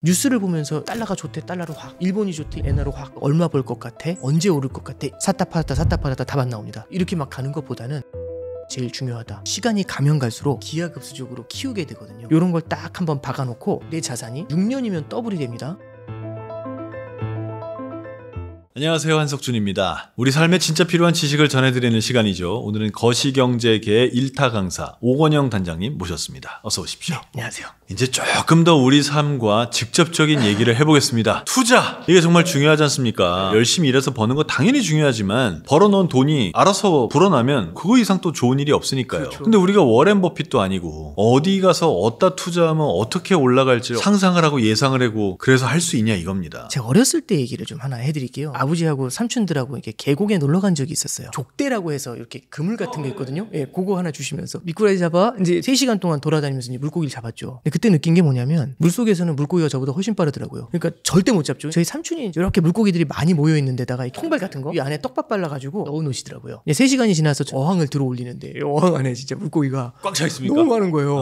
뉴스를 보면서 달러가 좋대 달러로 확, 일본이 좋대 엔화로 확, 얼마 벌 것 같아, 언제 오를 것 같아, 샀다 팔았다 답 안 나옵니다. 이렇게 막 가는 것보다는 제일 중요하다, 시간이 가면 갈수록 기하급수적으로 키우게 되거든요. 이런 걸 딱 한번 박아놓고 내 자산이 6년이면 더블이 됩니다. 안녕하세요, 한석준입니다. 우리 삶에 진짜 필요한 지식을 전해드리는 시간이죠. 오늘은 거시경제계의 일타 강사 오건영 단장님 모셨습니다. 어서 오십시오. 네, 안녕하세요. 이제 조금 더 우리 삶과 직접적인 얘기를 해보겠습니다. 투자! 이게 정말 중요하지 않습니까? 열심히 일해서 버는 거 당연히 중요하지만 벌어놓은 돈이 알아서 불어나면 그거 이상 또 좋은 일이 없으니까요. 그렇죠. 근데 우리가 워렌 버핏도 아니고 어디 가서 어디다 투자하면 어떻게 올라갈지 상상을 하고 예상을 하고 그래서 할 수 있냐 이겁니다. 제가 어렸을 때 얘기를 좀 하나 해드릴게요. 아버지하고 삼촌들하고 이렇게 계곡에 놀러 간 적이 있었어요. 족대라고 해서 이렇게 그물 같은 게 있거든요. 예, 그거 하나 주시면서 미꾸라지 잡아 이제 3시간 동안 돌아다니면서 이제 물고기를 잡았죠. 근데 그때 느낀 게 뭐냐면 물속에서는 물고기가 저보다 훨씬 빠르더라고요. 그러니까 절대 못 잡죠. 저희 삼촌이 이렇게 물고기들이 많이 모여 있는 데다가 이 통발 같은 거 이 안에 떡밥 발라가지고 넣어 놓으시더라고요. 3시간이 지나서 어항을 들어 올리는데 어항 안에 진짜 물고기가 꽉 차 있습니까? 너무 많은 거예요.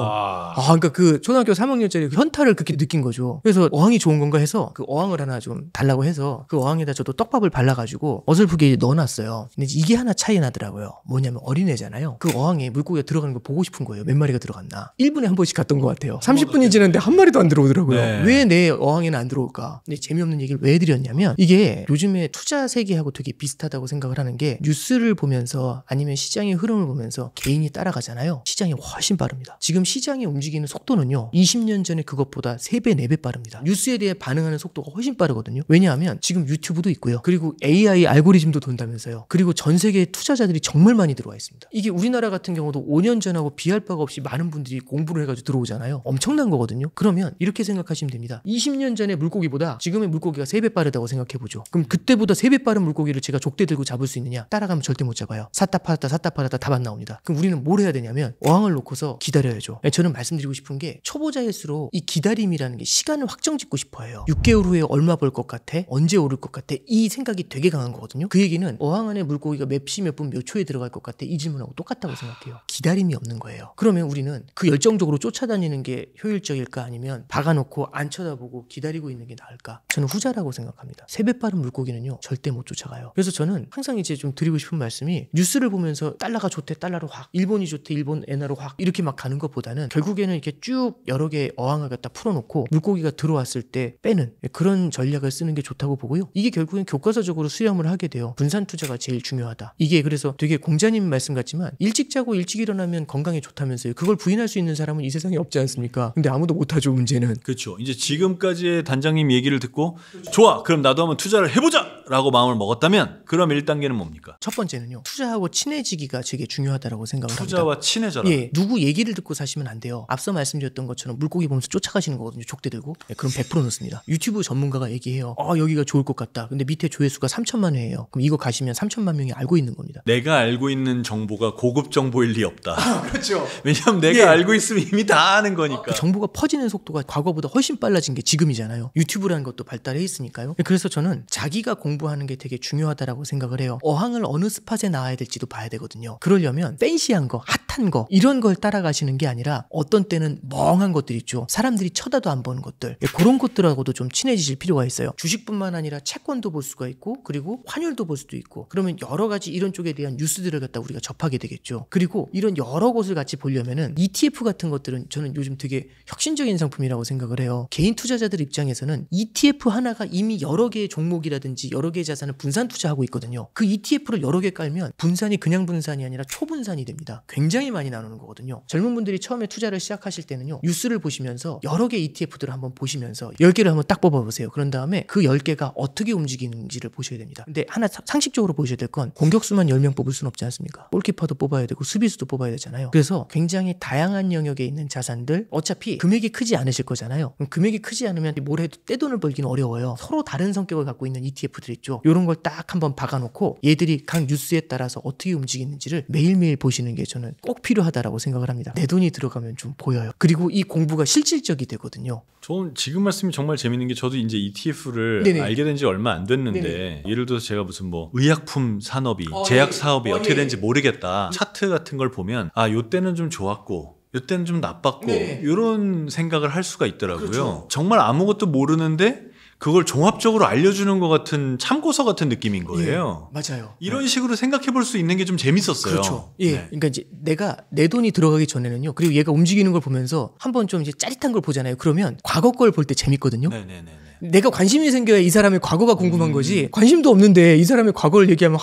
그러니까 그 초등학교 3학년짜리 현타를 그렇게 느낀 거죠. 그래서 어항이 좋은 건가 해서 그 어항을 하나 좀 달라고 해서 그 어항에다 저도 떡밥을 발라가지고 어설프게 넣어놨어요. 근데 이게 하나 차이 나더라고요. 뭐냐면 어린애잖아요. 그 어항에 물고기가 들어가는 거 보고 싶은 거예요. 몇 마리가 들어갔나. 1분에 한 번씩 갔던 것 같아요. 30분이 지났는데 한 마리도 안 들어오더라고요. 네. 왜 내 어항에는 안 들어올까. 근데 재미없는 얘기를 왜 해드렸냐면 이게 요즘에 투자 세계하고 되게 비슷하다고 생각을 하는 게 뉴스를 보면서 아니면 시장의 흐름을 보면서 개인이 따라가잖아요. 시장이 훨씬 빠릅니다. 지금 시장이 움직이는 속도는요 20년 전에 그것보다 3배 4배 빠릅니다. 뉴스에 대해 반응하는 속도가 훨씬 빠르거든요. 왜냐하면 지금 유튜브도 있고요. 그리고 AI 알고리즘도 돈다면서요. 그리고 전 세계에 투자자들이 정말 많이 들어와 있습니다. 이게 우리나라 같은 경우도 5년 전하고 비할 바가 없이 많은 분들이 공부를 해가지고 들어오잖아요. 엄청난 거거든요. 그러면 이렇게 생각하시면 됩니다. 20년 전의 물고기보다 지금의 물고기가 3배 빠르다고 생각해보죠. 그럼 그때보다 3배 빠른 물고기를 제가 족대 들고 잡을 수 있느냐? 따라가면 절대 못 잡아요. 샀다 팔았다 답 안 나옵니다. 그럼 우리는 뭘 해야 되냐면 어항을 놓고서 기다려야죠. 저는 말씀드리고 싶은 게 초보자일수록 이 기다림이라는 게 시간을 확정 짓고 싶어해요. 6개월 후에 얼마 벌 것 같아? 언제 오를 것 같아? 이 생각이 되게 강한 거거든요. 그 얘기는 어항 안에 물고기가 몇 시 몇 분 몇 초에 들어갈 것 같아? 이 질문하고 똑같다고 생각해요. 기다림이 없는 거예요. 그러면 우리는 그 열정적으로 쫓아다니는 게 효율적일까? 아니면 박아놓고 안 쳐다보고 기다리고 있는 게 나을까? 저는 후자라고 생각합니다. 3배 빠른 물고기는요 절대 못 쫓아가요. 그래서 저는 항상 이제 좀 드리고 싶은 말씀이 뉴스를 보면서 달러가 좋대 달러로 확, 일본이 좋대 일본 엔화로 확 이렇게 막 가는 것보다는 결국에는 이렇게 쭉 여러 개의 어항을 갖다 풀어놓고 물고기가 들어왔을 때 빼는 그런 전략을 쓰는 게 좋다고 보고요. 이게 결국엔 교과서적으로 수렴을 하게 돼요. 분산 투자가 제일 중요하다. 이게 그래서 되게 공자님 말씀 같지만 일찍 자고 일찍 일어나면 건강에 좋다면서요. 그걸 부인할 수 있는 사람은 이 세상에 없지 않습니까? 근데 아무도 못하죠. 문제는. 그렇죠. 이제 지금까지의 단장님 얘기를 듣고 좋아, 그럼 나도 한번 투자를 해보자! 라고 마음을 먹었다면 그럼 1단계는 뭡니까? 첫 번째는요. 투자하고 친해지기가 되게 중요하다고 생각을 합니다. 투자와 친해져라. 예, 누구 얘기를 듣고 사시면 안 돼요. 앞서 말씀드렸던 것처럼 물고기 보면서 쫓아가시는 거거든요. 족대 들고. 그럼 100% 넣습니다. 유튜브 전문가가 얘기해요. 여기가 좋을 것 같다. 근데 밑에 조회수가 3천만 회예요. 그럼 이거 가시면 3천만 명이 알고 있는 겁니다. 내가 알고 있는 정보가 고급 정보일 리 없다. 그렇죠. 왜냐하면 내가 알고 있으면 이미 다 아는 거니까. 그 정보가 퍼지는 속도가 과거보다 훨씬 빨라진 게 지금이잖아요. 유튜브라는 것도 발달해 있으니까요. 그래서 저는 자기가 공부하는 게 되게 중요하다라고 생각을 해요. 어항을 어느 스팟에 나와야 될지도 봐야 되거든요. 그러려면 팬시한 거, 핫한 거 이런 걸 따라가시는 게 아니라 어떤 때는 멍한 것들 있죠. 사람들이 쳐다도 안 보는 것들. 그런 것들하고도 좀 친해지실 필요가 있어요. 주식뿐만 아니라 채권도 볼 수가 있고 그리고 환율도 볼 수도 있고 그러면 여러 가지 이런 쪽에 대한 뉴스들을 갖다 우리가 접하게 되겠죠. 그리고 이런 여러 곳을 같이 보려면은 ETF 같은 것들은 저는 요즘 되게 혁신적인 상품이라고 생각을 해요. 개인 투자자들 입장에서는 ETF 하나가 이미 여러 개의 종목이라든지 여러 개의 자산을 분산 투자하고 있거든요. 그 ETF를 여러 개 깔면 분산이 그냥 분산이 아니라 초분산이 됩니다. 굉장히 많이 나누는 거거든요. 젊은 분들이 처음에 투자를 시작하실 때는요. 뉴스를 보시면서 여러 개의 ETF들을 한번 보시면서 10개를 한번 딱 뽑아보세요. 그런 다음에 그 10개가 어떻게 움직이는지를 보셔야 됩니다. 근데 하나 상식적으로 보셔야 될 건 공격수만 10명 뽑을 수는 없지 않습니까? 골키퍼도 뽑아야 되고 수비수도 뽑아야 되잖아요. 그래서 굉장히 다양한 영역에 있는 자산들 어차피 금액이 크지 않으실 거잖아요. 그럼 금액이 크지 않으면 뭘 해도 떼돈을 벌기는 어려워요. 서로 다른 성격을 갖고 있는 ETF들 있죠. 이런 걸 딱 한번 박아놓고 얘들이 각 뉴스에 따라서 어떻게 움직이는지를 매일매일 보시는 게 저는 꼭 필요하다라고 생각을 합니다. 내 돈이 들어가면 좀 보여요. 그리고 이 공부가 실질적이 되거든요. 저는 지금 말씀이 정말 재밌는 게 저도 이제 ETF를 네네. 알게 된 지 얼마 안 됐는데 네네. 예를 들어서 제가 무슨 뭐 의약품 산업이 제약 사업이 어떻게 되는지 모르겠다. 차트 같은 걸 보면 요때는 좀 좋았고 이때는 좀 나빴고 네. 이런 생각을 할 수가 있더라고요. 그렇죠. 정말 아무것도 모르는데 그걸 종합적으로 알려주는 것 같은 참고서 같은 느낌인 거예요. 예, 맞아요. 이런 식으로 생각해 볼 수 있는 게 좀 재밌었어요. 그렇죠. 예. 네. 그러니까 이제 내가 내 돈이 들어가기 전에는요. 그리고 얘가 움직이는 걸 보면서 한번 좀 이제 짜릿한 걸 보잖아요. 그러면 과거 걸 볼 때 재밌거든요. 네네네. 내가 관심이 생겨야 이 사람의 과거가 궁금한 거지. 관심도 없는데 이 사람의 과거를 얘기하면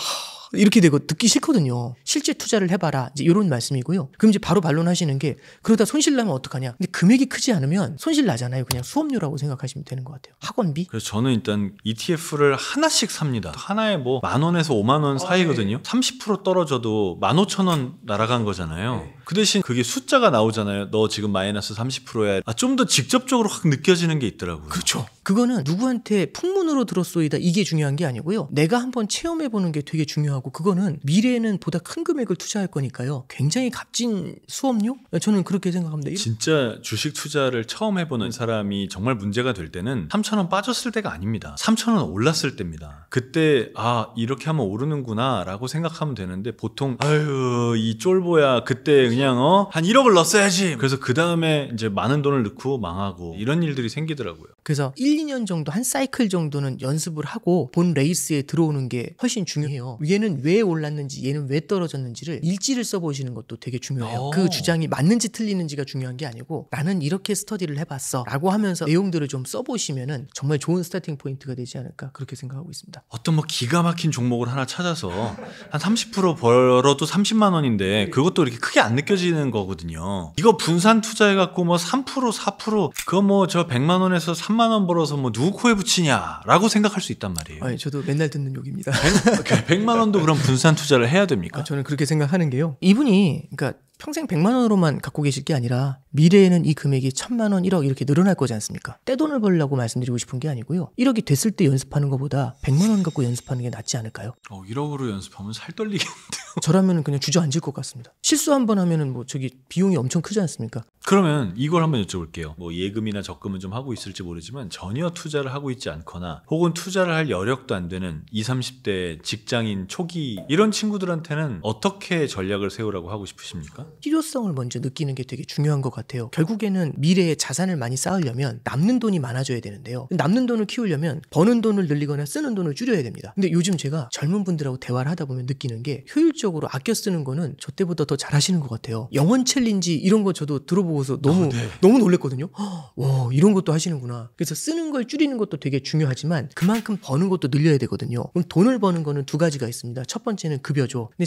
이렇게 되고 듣기 싫거든요. 실제 투자를 해봐라. 이제 이런 말씀이고요. 그럼 이제 바로 반론하시는 게 그러다 손실 나면 어떡하냐. 근데 금액이 크지 않으면 손실 나잖아요. 그냥 수업료라고 생각하시면 되는 것 같아요. 학원비? 그래서 저는 일단 ETF를 하나씩 삽니다. 하나에 뭐 10,000원에서 50,000원 사이거든요. 30% 떨어져도 15,000원 날아간 거잖아요. 그 대신 그게 숫자가 나오잖아요. 너 지금 마이너스 30%야. 좀 더 직접적으로 확 느껴지는 게 있더라고요. 그렇죠. 그거는 누구한테 풍문으로 들었소이다 이게 중요한 게 아니고요. 내가 한번 체험해보는 게 되게 중요하고 그거는 미래에는 보다 큰 금액을 투자할 거니까요. 굉장히 값진 수업료? 저는 그렇게 생각합니다. 진짜 주식 투자를 처음 해보는 사람이 정말 문제가 될 때는 3,000원 빠졌을 때가 아닙니다. 3,000원 올랐을 때입니다. 그때 이렇게 하면 오르는구나 라고 생각하면 되는데 보통 아유 이 쫄보야 그때 그냥 한 1억을 넣었어야지. 그래서 그 다음에 이제 많은 돈을 넣고 망하고 이런 일들이 생기더라고요. 그래서 1, 2년 정도 한 사이클 정도는 연습을 하고 본 레이스에 들어오는 게 훨씬 중요해요. 얘는 왜 올랐는지 얘는 왜 떨어졌는지를 일지를 써보시는 것도 되게 중요해요. 그 주장이 맞는지 틀리는지가 중요한 게 아니고 나는 이렇게 스터디를 해봤어 라고 하면서 내용들을 좀 써보시면은 정말 좋은 스타팅 포인트가 되지 않을까 그렇게 생각하고 있습니다. 어떤 뭐 기가 막힌 종목을 하나 찾아서 한 30% 벌어도 30만 원인데 그것도 이렇게 크게 안 느껴지는 거거든요. 이거 분산 투자해갖고 뭐 3% 4% 그거 뭐 저 100만 원에서 3만 원 벌어서 뭐 누구 코에 붙이냐라고 생각할 수 있단 말이에요. 저도 맨날 듣는 욕입니다. 100만 원도 그럼 분산 투자를 해야 됩니까? 저는 그렇게 생각하는 게요. 이분이 그러니까 평생 100만 원으로만 갖고 계실 게 아니라 미래에는 이 금액이 1,000만 원, 1억 이렇게 늘어날 거지 않습니까? 떼돈을 벌려고 말씀드리고 싶은 게 아니고요. 1억이 됐을 때 연습하는 것보다 100만 원 갖고 연습하는 게 낫지 않을까요? 1억으로 연습하면 살 떨리겠는데요. 저라면 그냥 주저앉을 것 같습니다. 실수 한 번 하면은 뭐 비용이 엄청 크지 않습니까? 그러면 이걸 한번 여쭤볼게요. 뭐 예금이나 적금은 좀 하고 있을지 모르지만 전혀 투자를 하고 있지 않거나 혹은 투자를 할 여력도 안 되는 20, 30대 직장인 초기 이런 친구들한테는 어떻게 전략을 세우라고 하고 싶으십니까? 필요성을 먼저 느끼는 게 되게 중요한 것 같아요. 결국에는 미래에 자산을 많이 쌓으려면 남는 돈이 많아져야 되는데요. 남는 돈을 키우려면 버는 돈을 늘리거나 쓰는 돈을 줄여야 됩니다. 근데 요즘 제가 젊은 분들하고 대화를 하다 보면 느끼는 게 효율적으로 아껴 쓰는 거는 저 때보다 더 잘하시는 것 같아요. 영원 챌린지 이런 거 저도 들어보고서 너무 놀랬거든요. 와, 이런 것도 하시는구나. 그래서 쓰는 걸 줄이는 것도 되게 중요하지만 그만큼 버는 것도 늘려야 되거든요. 그럼 돈을 버는 거는 두 가지가 있습니다. 첫 번째는 급여죠. 근데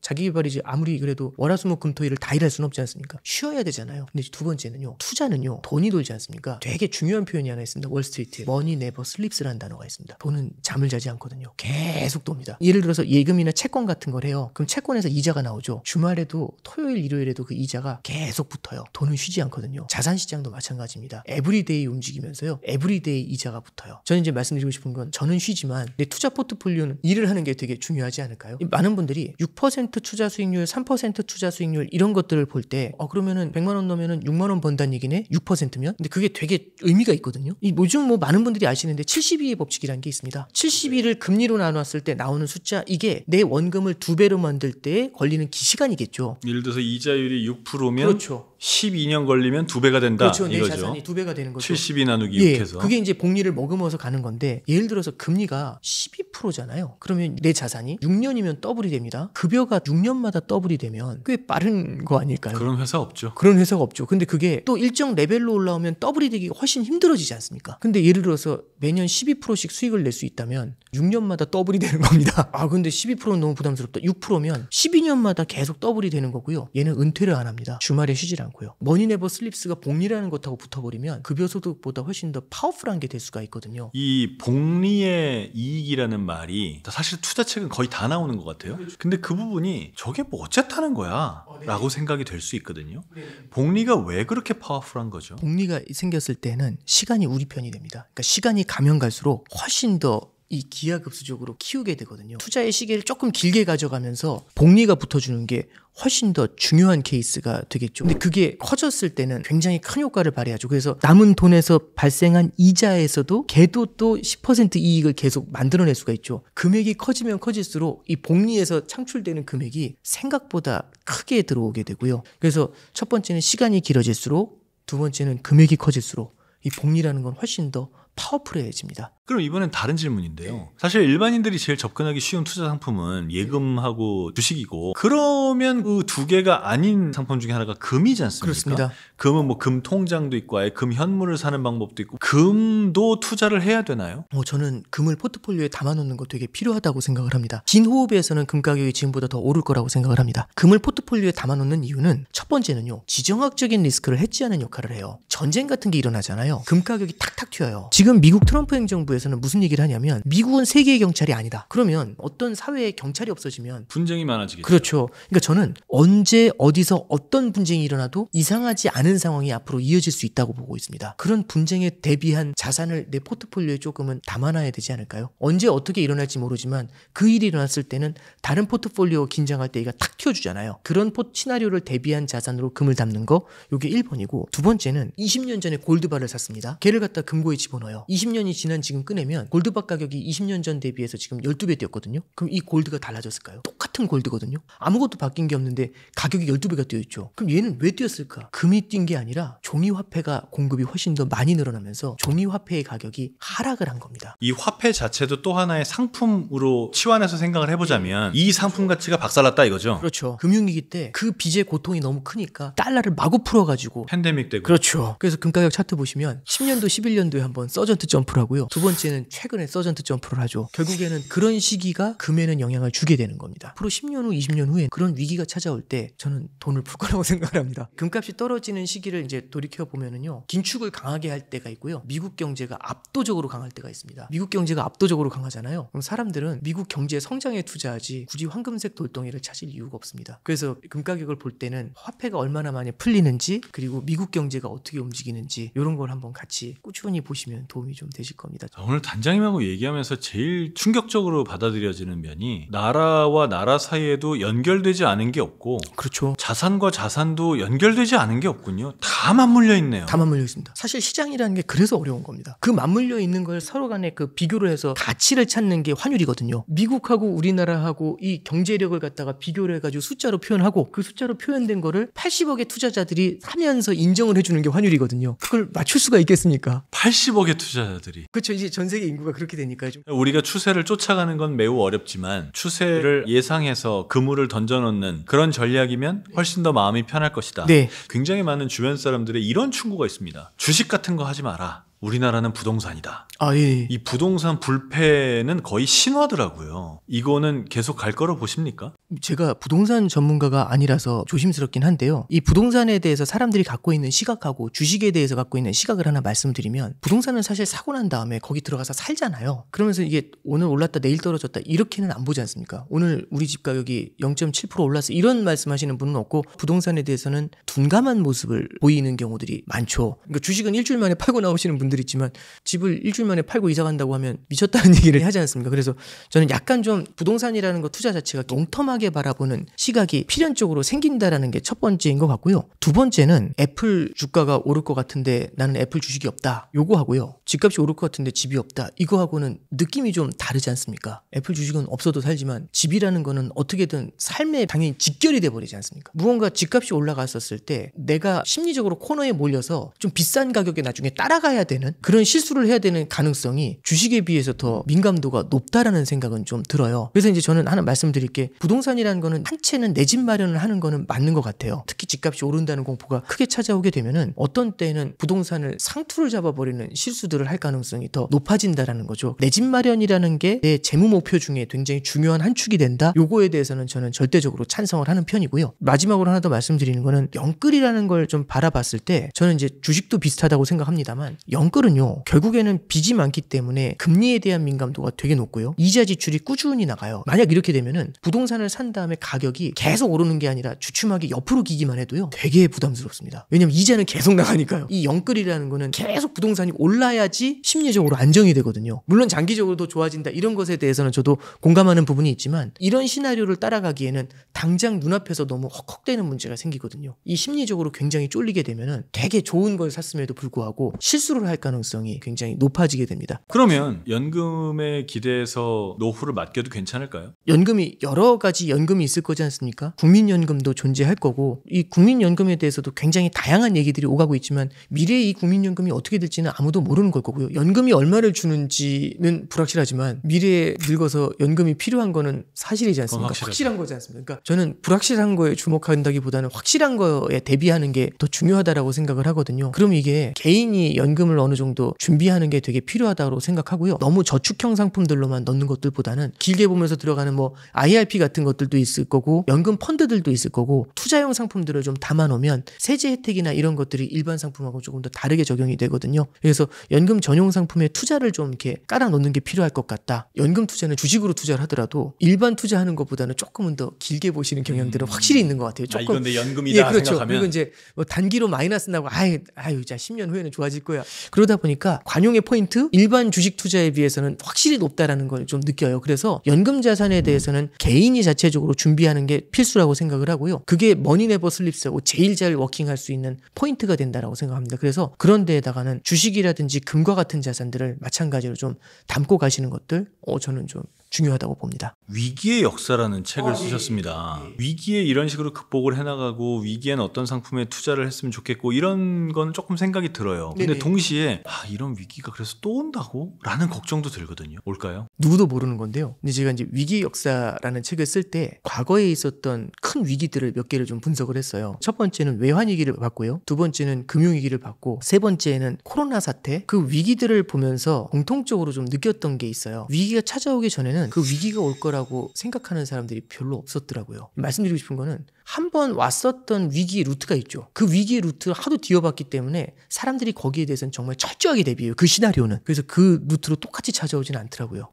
자기개발이지 아무리 그래도 월화수목금토일을 다 일할 수는 없지 않습니까? 쉬어야 되잖아요. 근데 두 번째는요. 투자는요. 돈이 돌지 않습니까? 되게 중요한 표현이 하나 있습니다. 월스트리트. Money never sleeps라는 단어가 있습니다. 돈은 잠을 자지 않거든요. 계속 돕니다. 예를 들어서 예금이나 채권 같은 걸 해요. 그럼 채권에서 이자가 나오죠. 주말에도 토요일, 일요일에도 그 이자가 계속 붙어요. 돈은 쉬지 않거든요. 자산시장도 마찬가지입니다. 에브리데이 움직이면서요. 에브리데이 이자가 붙어요. 저는 이제 말씀드리고 싶은 건 저는 쉬지만 내 투자 포트폴리오는 일을 하는 게 되게 중요하지 않을까요? 많은 분들이 6% 투자 수익률, 3% 투자 수익률 이런 것들을 볼 때 그러면은 100만 원 넣으면은 6만 원 번다는 얘기네? 6%면? 근데 그게 되게 의미가 있거든요. 요즘 뭐 많은 분들이 아시는데 72의 법칙이라는 게 있습니다. 72를 금리로 나눴을 때 나오는 숫자 이게 내 원금을 2배로 만들 때 걸리는 시간이겠죠. 예를 들어서 이자율이 6%면 그렇죠. 12년 걸리면 2배가 된다. 그렇죠. 내 이거죠. 자산이 2배가 되는 거죠. 72 나누기 6해서. 그게 이제 복리를 머금어서 가는 건데 예를 들어서 금리가 12%잖아요. 그러면 내 자산이 6년이면 더블이 됩니다. 급여가 6년마다 더블이 되면 꽤 빠른 거 아닐까요? 그런 회사 없죠. 그런 회사가 없죠. 근데 그게 또 일정 레벨로 올라오면 더블이 되기가 훨씬 힘들어지지 않습니까? 근데 예를 들어서 매년 12%씩 수익을 낼 수 있다면 6년마다 더블이 되는 겁니다. 근데 12%는 너무 부담스럽다. 6%면 12년마다 계속 더블이 되는 거고요. 얘는 은퇴를 안 합니다. 주말에 쉬질 않고요. 머니네버 슬립스가 복리라는 것하고 붙어버리면 급여소득보다 훨씬 더 파워풀한 게 될 수가 있거든요. 이 복리의 이익이라는 말이 사실 투자책은 거의 다 나오는 것 같아요. 근데 그 부분이 저게 뭐 어쨌다는 거야 라고 생각이 될 수 있거든요. 복리가 왜 그렇게 파워풀한 거죠? 복리가 생겼을 때는 시간이 우리 편이 됩니다. 그러니까 시간이 가면 갈수록 훨씬 더 이 기하급수적으로 키우게 되거든요. 투자의 시계를 조금 길게 가져가면서 복리가 붙어주는 게 훨씬 더 중요한 케이스가 되겠죠. 근데 그게 커졌을 때는 굉장히 큰 효과를 발휘하죠. 그래서 남은 돈에서 발생한 이자에서도 걔도 또 10% 이익을 계속 만들어낼 수가 있죠. 금액이 커지면 커질수록 이 복리에서 창출되는 금액이 생각보다 크게 들어오게 되고요. 그래서 첫 번째는 시간이 길어질수록, 두 번째는 금액이 커질수록 이 복리라는 건 훨씬 더 파워풀해집니다. 그럼 이번엔 다른 질문인데요. 사실 일반인들이 제일 접근하기 쉬운 투자 상품은 예금하고 주식이고, 그러면 그 두 개가 아닌 상품 중에 하나가 금이지 않습니까? 그렇습니다. 금은 뭐 금 통장도 있고 아예 금 현물을 사는 방법도 있고, 금도 투자를 해야 되나요? 저는 금을 포트폴리오에 담아놓는 거 되게 필요하다고 생각을 합니다. 긴 호흡에서는 금 가격이 지금보다 더 오를 거라고 생각을 합니다. 금을 포트폴리오에 담아놓는 이유는 첫 번째는요, 지정학적인 리스크를 해지하는 역할을 해요. 전쟁 같은 게 일어나잖아요. 금 가격이 탁탁 튀어요. 지금 미국 트럼프 행정부에서는 무슨 얘기를 하냐면 미국은 세계의 경찰이 아니다. 그러면 어떤 사회에 경찰이 없어지면 분쟁이 많아지겠죠. 그렇죠. 그러니까 저는 언제 어디서 어떤 분쟁이 일어나도 이상하지 않은 상황이 앞으로 이어질 수 있다고 보고 있습니다. 그런 분쟁에 대비한 자산을 내 포트폴리오에 조금은 담아놔야 되지 않을까요? 언제 어떻게 일어날지 모르지만 그 일이 일어났을 때는 다른 포트폴리오 긴장할 때 얘가 탁 튀어주잖아요. 그런 시나리오를 대비한 자산으로 금을 담는 거, 요게 1번이고, 두 번째는 20년 전에 골드바를 샀습니다. 걔를 갖다 금고에 집어넣어요. 20년이 지난 지금 꺼내면 골드바 가격이 20년 전 대비해서 지금 12배 뛰었거든요. 그럼 이 골드가 달라졌을까요? 똑같은 골드거든요. 아무것도 바뀐 게 없는데 가격이 12배가 뛰어있죠. 그럼 얘는 왜 뛰었을까? 금이 뛴 게 아니라 종이화폐가 공급이 훨씬 더 많이 늘어나면서 종이화폐의 가격이 하락을 한 겁니다. 이 화폐 자체도 또 하나의 상품으로 치환해서 생각을 해보자면 이 상품 가치가 박살났다 이거죠. 그렇죠. 금융위기 때 그 빚의 고통이 너무 크니까 달러를 마구 풀어가지고 팬데믹 때고. 그렇죠. 그래서 금가격 차트 보시면 10년도 11년도에 한번 서전트 점프를 하고요. 두 번째는 최근에 서전트 점프를 하죠. 결국에는 그런 시기가 금에는 영향을 주게 되는 겁니다. 앞으로 10년 후 20년 후에 그런 위기가 찾아올 때 저는 돈을 풀 거라고 생각을 합니다. 금값이 떨어지는 시기를 이제 돌이켜보면은요, 긴축을 강하게 할 때가 있고요, 미국 경제가 압도적으로 강할 때가 있습니다. 미국 경제가 압도적으로 강하잖아요. 그럼 사람들은 미국 경제 성장에 투자하지 굳이 황금색 돌덩이를 찾을 이유가 없습니다. 그래서 금가격을 볼 때는 화폐가 얼마나 많이 풀리는지, 그리고 미국 경제가 어떻게 움직이는지, 이런 걸 한번 같이 꾸준히 보시면 도움이 좀 되실 겁니다. 오늘 단장님하고 얘기하면서 제일 충격적으로 받아들여지는 면이, 나라와 나라 사이에도 연결되지 않은 게 없고, 그렇죠. 자산과 자산도 연결되지 않은 게 없군요. 다 맞물려 있네요. 다 맞물려 있습니다. 사실 시장이라는 게 그래서 어려운 겁니다. 그 맞물려 있는 걸 서로 간에 그 비교를 해서 가치를 찾는 게 환율이거든요. 미국하고 우리나라하고 이 경제력을 갖다가 비교를 해가지고 숫자로 표현하고, 그 숫자로 표현된 거를 80억의 투자자들이 하면서 인정을 해주는 게 환율이거든요. 그걸 맞출 수가 있겠습니까? 80억의 투자자들이. 그렇죠. 이제 전 세계 인구가 그렇게 되니까요. 좀. 우리가 추세를 쫓아가는 건 매우 어렵지만 추세를 예상해서 그물을 던져놓는 그런 전략이면 훨씬 더 마음이 편할 것이다. 네. 굉장히 많은 주변 사람들의 이런 충고가 있습니다. 주식 같은 거 하지 마라. 우리나라는 부동산이다. 아, 예. 이 부동산 불패는 거의 신화더라고요. 이거는 계속 갈 거로 보십니까? 제가 부동산 전문가가 아니라서 조심스럽긴 한데요. 이 부동산에 대해서 사람들이 갖고 있는 시각하고 주식에 대해서 갖고 있는 시각을 하나 말씀드리면, 부동산은 사실 사고 난 다음에 거기 들어가서 살잖아요. 그러면서 이게 오늘 올랐다 내일 떨어졌다 이렇게는 안 보지 않습니까? 오늘 우리 집 가격이 0.7% 올랐어 이런 말씀하시는 분은 없고, 부동산에 대해서는 둔감한 모습을 보이는 경우들이 많죠. 그러니까 주식은 일주일 만에 팔고 나오시는 분들 있지만 집을 일주일 만에 팔고 이사 간다고 하면 미쳤다는 얘기를 하지 않습니까? 그래서 저는 약간 좀 부동산이라는 거 투자 자체가 롱텀하게 바라보는 시각이 필연적으로 생긴다라는 게 첫 번째인 것 같고요. 두 번째는 애플 주가가 오를 것 같은데 나는 애플 주식이 없다, 요거 하고요, 집값이 오를 것 같은데 집이 없다, 이거하고는 느낌이 좀 다르지 않습니까? 애플 주식은 없어도 살지만 집이라는 거는 어떻게든 삶에 당연히 직결이 돼버리지 않습니까? 무언가 집값이 올라갔었을 때 내가 심리적으로 코너에 몰려서 좀 비싼 가격에 나중에 따라가야 되는 그런 실수를 해야 되는 가능성이 주식에 비해서 더 민감도가 높다라는 생각은 좀 들어요. 그래서 이제 저는 하나 말씀드릴 게, 부동산이라는 거는 한 채는 내 집 마련을 하는 거는 맞는 것 같아요. 특히 집값이 오른다는 공포가 크게 찾아오게 되면은 어떤 때는 부동산을 상투를 잡아버리는 실수들을 할 가능성이 더 높아진다라는 거죠. 내 집 마련이라는 게 내 재무 목표 중에 굉장히 중요한 한 축이 된다, 요거에 대해서는 저는 절대적으로 찬성을 하는 편이고요. 마지막으로 하나 더 말씀드리는 거는, 영끌이라는 걸 좀 바라봤을 때 저는 이제 주식도 비슷하다고 생각합니다만, 영끌은요 결국에는 빚이 많기 때문에 금리에 대한 민감도가 되게 높고요. 이자 지출이 꾸준히 나가요. 만약 이렇게 되면은 부동산을 산 다음에 가격이 계속 오르는 게 아니라 주춤하게 옆으로 기기만 해도요 되게 부담스럽습니다. 왜냐면 이자는 계속 나가니까요. 이 영끌이라는 거는 계속 부동산이 올라야지 심리적으로 안정이 되거든요. 물론 장기적으로 더 좋아진다 이런 것에 대해서는 저도 공감하는 부분이 있지만 이런 시나리오를 따라가기에는 당장 눈앞에서 너무 헉헉대는 문제가 생기거든요. 이 심리적으로 굉장히 쫄리게 되면은 되게 좋은 걸 샀음에도 불구하고 실수를 할 가능성이 굉장히 높아지게 됩니다. 그러면 연금에 기대해서 노후를 맡겨도 괜찮을까요? 연금이 여러 가지 연금이 있을 거지 않습니까? 국민연금도 존재할 거고 이 국민연금에 대해서도 굉장히 다양한 얘기들이 오가고 있지만 미래의 이 국민연금이 어떻게 될지는 아무도 모르는 걸 거고요. 연금이 얼마를 주는지는 불확실하지만 미래에 늙어서 연금이 필요한 거는 사실이지 않습니까? 확실한 거지 않습니까? 그러니까 저는 불확실한 거에 주목한다기보다는 확실한 거에 대비하는 게 더 중요하다라고 생각을 하거든요. 그럼 이게 개인이 연금을 어느 정도 준비하는 게 되게 필요하다고 생각하고요. 너무 저축형 상품들로만 넣는 것들보다는 길게 보면서 들어가는 뭐 IRP 같은 것들도 있을 거고 연금 펀드들도 있을 거고 투자용 상품들을 좀 담아놓으면 세제 혜택이나 이런 것들이 일반 상품하고 조금 더 다르게 적용이 되거든요. 그래서 연금 전용 상품에 투자를 좀 이렇게 깔아 놓는 게 필요할 것 같다. 연금 투자는 주식으로 투자를 하더라도 일반 투자하는 것보다는 조금은 더 길게 보시는 경향들은 확실히 있는 것 같아요. 조금. 이건 내 연금이다 그렇죠. 생각하면. 그리고 이제 뭐 단기로 마이너스 나고 아유 자 10년 후에는 좋아질 거야. 그러다 보니까 관용의 포인트 일반 주식 투자에 비해서는 확실히 높다라는 걸 좀 느껴요. 그래서 연금 자산에 대해서는 개인이 자체적으로 준비하는 게 필수라고 생각을 하고요. 그게 머니 네버 슬립스하고 제일 잘 워킹할 수 있는 포인트가 된다라고 생각합니다. 그래서 그런 데에다가는 주식이라든지 금과 같은 자산들을 마찬가지로 좀 담고 가시는 것들 저는 좀 중요하다고 봅니다. 위기의 역사라는 책을 쓰셨습니다. 위기에 이런 식으로 극복을 해나가고 위기에는 어떤 상품에 투자를 했으면 좋겠고 이런 건 조금 생각이 들어요. 근데 네네. 동시에 이런 위기가 그래서 또 온다고? 라는 걱정도 들거든요. 올까요? 누구도 모르는 건데요. 근데 제가 이제 위기의 역사라는 책을 쓸 때 과거에 있었던 큰 위기들을 몇 개를 좀 분석을 했어요. 첫 번째는 외환위기를 봤고요. 두 번째는 금융위기를 봤고 세 번째는 코로나 사태. 그 위기들을 보면서 공통적으로 좀 느꼈던 게 있어요. 위기가 찾아오기 전에는 그 위기가 올 거라고 생각하는 사람들이 별로 없었더라고요. 말씀드리고 싶은 거는 한 번 왔었던 위기의 루트가 있죠. 그 위기의 루트를 하도 뒤어봤기 때문에 사람들이 거기에 대해서는 정말 철저하게 대비해요. 그 시나리오는. 그래서 그 루트로 똑같이 찾아오지는 않더라고요.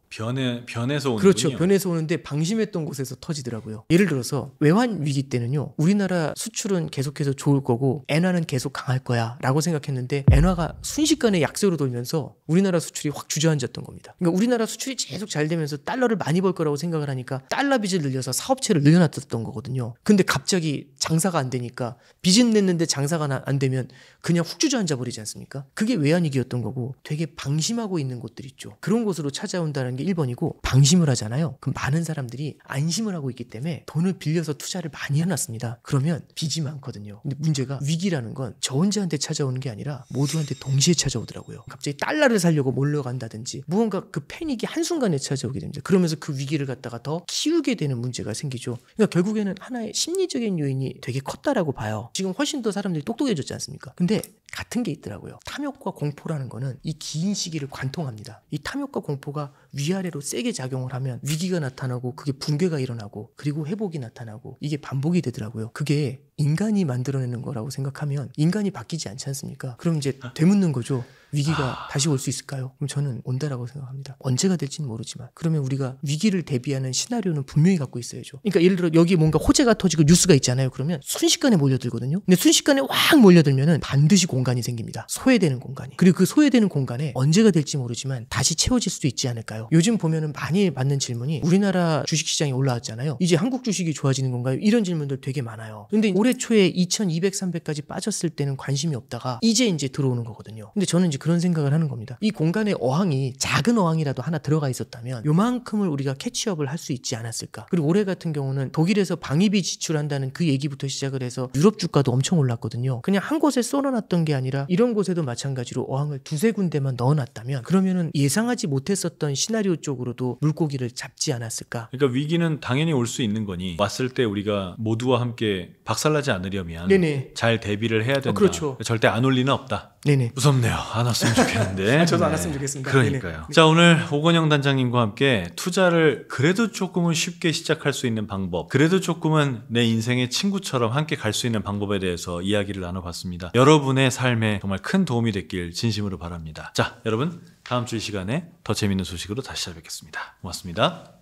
변해서 오는군요. 그렇죠. 변해서 오는데 방심했던 곳에서 터지더라고요. 예를 들어서 외환 위기 때는요. 우리나라 수출은 계속해서 좋을 거고 엔화는 계속 강할 거야 라고 생각했는데 엔화가 순식간에 약세로 돌면서 우리나라 수출이 확 주저앉았던 겁니다. 그러니까 우리나라 수출이 계속 잘 되면서 달러를 많이 벌 거라고 생각을 하니까 달러 빚을 늘려서 사업체를 늘려놨던 거거든요. 근데 갑자기 장사가 안 되니까 빚은 냈는데 장사가 안 되면 그냥 훅 주저앉아 버리지 않습니까? 그게 외환위기였던 거고 되게 방심하고 있는 곳들 있죠. 그런 곳으로 찾아온다는 게 1번이고 방심을 하잖아요. 그럼 많은 사람들이 안심을 하고 있기 때문에 돈을 빌려서 투자를 많이 해놨습니다. 그러면 빚이 많거든요. 근데 문제가 위기라는 건 저 혼자한테 찾아오는 게 아니라 모두한테 동시에 찾아오더라고요. 갑자기 달러를 살려고 몰려간다든지 무언가 그 패닉이 한순간에 찾아오게 됩니다. 그러면서 그 위기를 갖다가 더 키우게 되는 문제가 생기죠. 그러니까 결국에는 하나의 심리적인 요인이 되게 컸다라고 봐요. 지금 훨씬 더 사람들이 똑똑해졌지 않습니까? 근데 같은 게 있더라고요. 탐욕과 공포라는 거는 이 긴 시기를 관통합니다. 이 탐욕과 공포가 위아래로 세게 작용을 하면 위기가 나타나고 그게 붕괴가 일어나고 그리고 회복이 나타나고 이게 반복이 되더라고요. 그게 인간이 만들어내는 거라고 생각하면 인간이 바뀌지 않지 않습니까? 그럼 이제 되묻는 거죠. 위기가 다시 올 수 있을까요? 그럼 저는 온다라고 생각합니다. 언제가 될지는 모르지만 그러면 우리가 위기를 대비하는 시나리오는 분명히 갖고 있어야죠. 그러니까 예를 들어 여기 뭔가 호재가 터지고 뉴스가 있잖아요. 그러면 순식간에 몰려들거든요. 근데 순식간에 확 몰려들면은 반드시 공간이 생깁니다. 소외되는 공간이. 그리고 그 소외되는 공간에 언제가 될지 모르지만 다시 채워질 수도 있지 않을까요? 요즘 보면은 많이 받는 질문이 우리나라 주식시장이 올라왔잖아요. 이제 한국 주식이 좋아지는 건가요? 이런 질문들 되게 많아요. 근데 올해 초에 2200, 300까지 빠졌을 때는 관심이 없다가 이제 들어오는 거거든요. 근데 저는 이제 그런 생각을 하는 겁니다. 이 공간에 어항이 작은 어항이라도 하나 들어가 있었다면 요만큼을 우리가 캐치업을 할 수 있지 않았을까. 그리고 올해 같은 경우는 독일에서 방위비 지출한다는 그 얘기부터 시작을 해서 유럽 주가도 엄청 올랐거든요. 그냥 한 곳에 쏠아놨던 게 아니라 이런 곳에도 마찬가지로 어항을 두세 군데만 넣어놨다면 그러면은 예상하지 못했었던 시나리오 쪽으로도 물고기를 잡지 않았을까. 그러니까 위기는 당연히 올 수 있는 거니 왔을 때 우리가 모두와 함께 박살나지 않으려면 네네. 잘 대비를 해야 된다. 그렇죠. 절대 안 올 리는 없다. 네네. 무섭네요. 안 왔으면 좋겠는데. 저도 안 왔으면 좋겠습니다. 그러니까요. 네네. 자, 오늘 오건영 단장님과 함께 투자를 그래도 조금은 쉽게 시작할 수 있는 방법, 그래도 조금은 내 인생의 친구처럼 함께 갈 수 있는 방법에 대해서 이야기를 나눠봤습니다. 여러분의 삶에 정말 큰 도움이 됐길 진심으로 바랍니다. 자, 여러분 다음 주 이 시간에 더 재밌는 소식으로 다시 찾아뵙겠습니다. 고맙습니다.